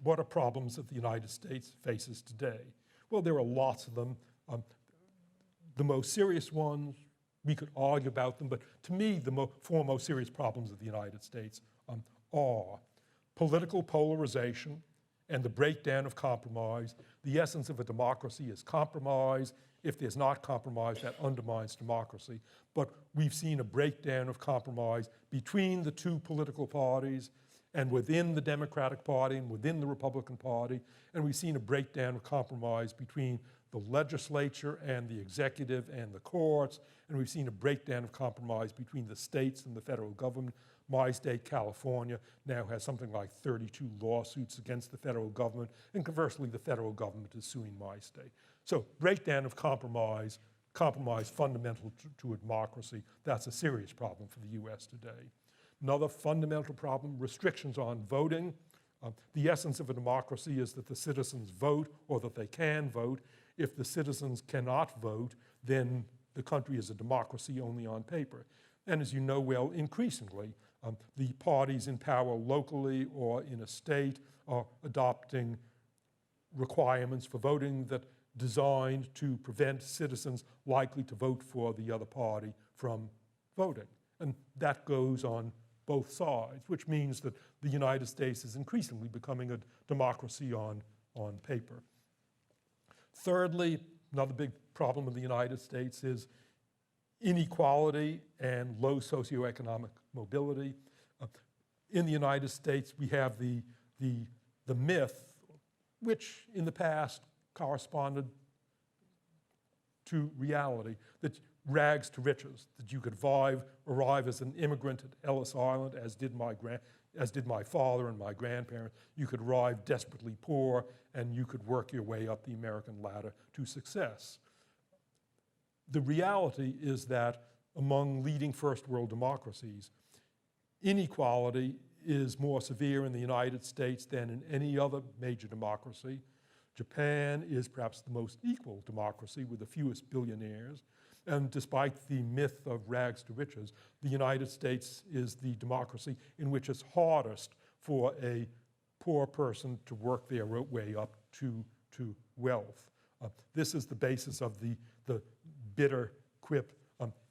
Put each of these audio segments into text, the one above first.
what are problems that the United States faces today? Well, there are lots of them. The most serious ones, we could argue about them, but to me, the four most serious problems of the United States are political polarization and the breakdown of compromise. The essence of a democracy is compromise. If there's not compromise, that undermines democracy. But we've seen a breakdown of compromise between the two political parties and within the Democratic Party and within the Republican Party. And we've seen a breakdown of compromise between the legislature and the executive and the courts. And we've seen a breakdown of compromise between the states and the federal government. My state, California, now has something like 32 lawsuits against the federal government, and conversely, the federal government is suing my state. So breakdown of compromise, compromise fundamental to a democracy, that's a serious problem for the US today. Another fundamental problem, restrictions on voting. The essence of a democracy is that the citizens vote or that they can vote. If the citizens cannot vote, then the country is a democracy only on paper. And as you know well, increasingly, the parties in power locally or in a state are adopting requirements for voting that designed to prevent citizens likely to vote for the other party from voting. And that goes on both sides, which means that the United States is increasingly becoming a democracy on paper. Thirdly, another big problem in the United States is inequality and low socioeconomic mobility. In the United States, we have the myth, which in the past corresponded to reality, that rags to riches, that you could arrive as an immigrant at Ellis Island, as did my father and my grandparents. You could arrive desperately poor, and you could work your way up the American ladder to success. The reality is that among leading first world democracies, inequality is more severe in the United States than in any other major democracy. Japan is perhaps the most equal democracy with the fewest billionaires. And despite the myth of rags to riches, the United States is the democracy in which it's hardest for a poor person to work their way up to wealth. This is the basis of the bitter quip,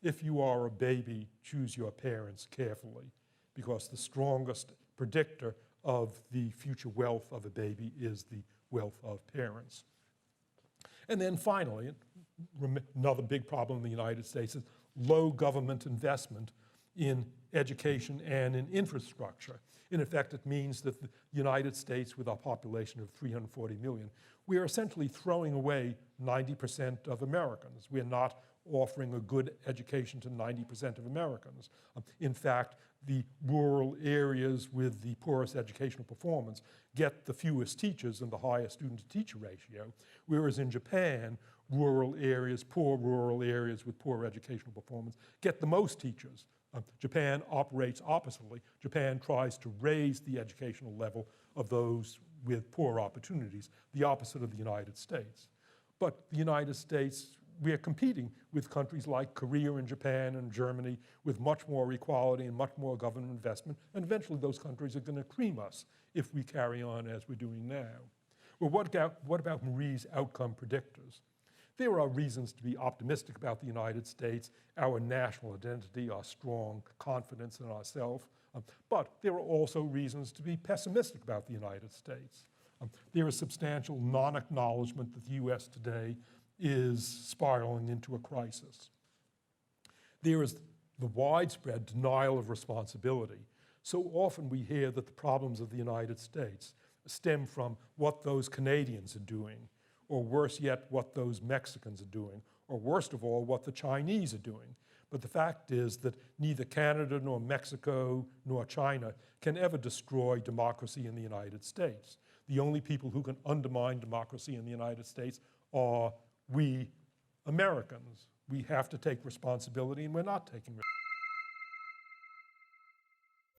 if you are a baby, choose your parents carefully, because the strongest predictor of the future wealth of a baby is the wealth of parents. And then finally, another big problem in the United States is low government investment in education and in infrastructure. In effect, it means that the United States, with our population of 340 million, we are essentially throwing away 90% of Americans. We are not offering a good education to 90% of Americans. In fact, the rural areas with the poorest educational performance get the fewest teachers and the highest student-to-teacher ratio, whereas in Japan, poor rural areas with poor educational performance get the most teachers. Japan operates oppositely. Japan tries to raise the educational level of those with poor opportunities, the opposite of the United States. But the United States, we are competing with countries like Korea and Japan and Germany with much more equality and much more government investment, and eventually those countries are going to cream us if we carry on as we're doing now. Well, what about Marie's outcome predictors? There are reasons to be optimistic about the United States, our national identity, our strong confidence in ourselves, but there are also reasons to be pessimistic about the United States. There is substantial non-acknowledgement that the US today is spiraling into a crisis. There is the widespread denial of responsibility. So often we hear that the problems of the United States stem from what those Canadians are doing, or worse yet, what those Mexicans are doing, or worst of all, what the Chinese are doing. But the fact is that neither Canada nor Mexico nor China can ever destroy democracy in the United States. The only people who can undermine democracy in the United States are we Americans. We have to take responsibility, and we're not taking responsibility.